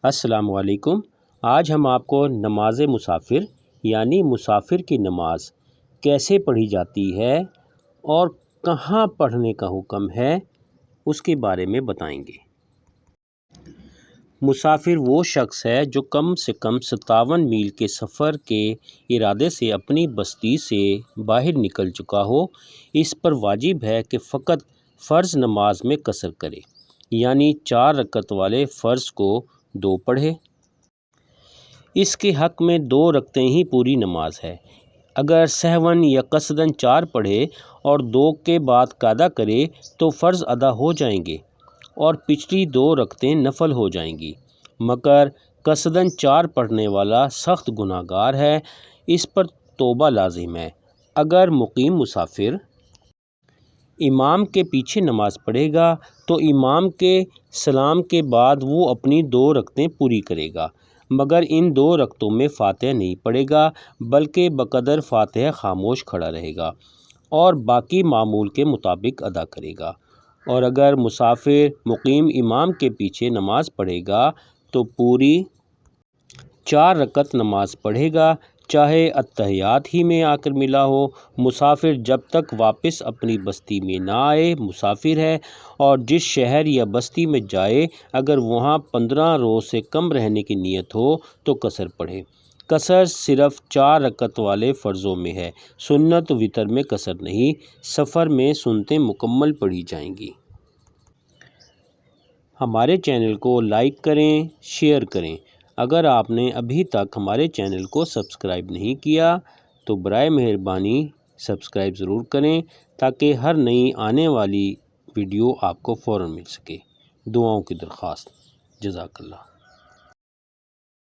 السلام علیکم۔ آج ہم آپ کو نماز مسافر یعنی مسافر کی نماز کیسے پڑھی جاتی ہے اور کہاں پڑھنے کا حکم ہے اس کے بارے میں بتائیں گے۔ مسافر وہ شخص ہے جو کم سے کم 57 میل کے سفر کے ارادے سے اپنی بستی سے باہر نکل چکا ہو۔ اس پر واجب ہے کہ فقط فرض نماز میں قصر کرے، یعنی 4 رکعت والے فرض کو 2 پڑھے۔ اس کے حق میں 2 رکعتیں ہی پوری نماز ہے۔ اگر سہواً یا قصداً 4 پڑھے اور 2 کے بعد قاعدہ کرے تو فرض ادا ہو جائیں گے اور پچھلی 2 رکعتیں نفل ہو جائیں گی، مگر قصداً 4 پڑھنے والا سخت گناہ گار ہے، اس پر توبہ لازم ہے۔ اگر مقیم مسافر امام کے پیچھے نماز پڑھے گا تو امام کے سلام کے بعد وہ اپنی 2 رکعتیں پوری کرے گا، مگر ان 2 رکعتوں میں فاتحہ نہیں پڑھے گا بلکہ بقدر فاتحہ خاموش کھڑا رہے گا اور باقی معمول کے مطابق ادا کرے گا۔ اور اگر مسافر مقیم امام کے پیچھے نماز پڑھے گا تو پوری 4 رکعت نماز پڑھے گا، چاہے اتحیات ہی میں آ کر ملا ہو۔ مسافر جب تک واپس اپنی بستی میں نہ آئے مسافر ہے، اور جس شہر یا بستی میں جائے اگر وہاں 15 روز سے کم رہنے کی نیت ہو تو قصر پڑھے۔ قصر صرف 4 رکعت والے فرضوں میں ہے، سنت و وتر میں قصر نہیں۔ سفر میں سنتیں مکمل پڑھی جائیں گی۔ ہمارے چینل کو لائک کریں، شیئر کریں۔ اگر آپ نے ابھی تک ہمارے چینل کو سبسکرائب نہیں کیا تو برائے مہربانی سبسکرائب ضرور کریں تاکہ ہر نئی آنے والی ویڈیو آپ کو فوراً مل سکے۔ دعاؤں کی درخواست۔ جزاک اللہ۔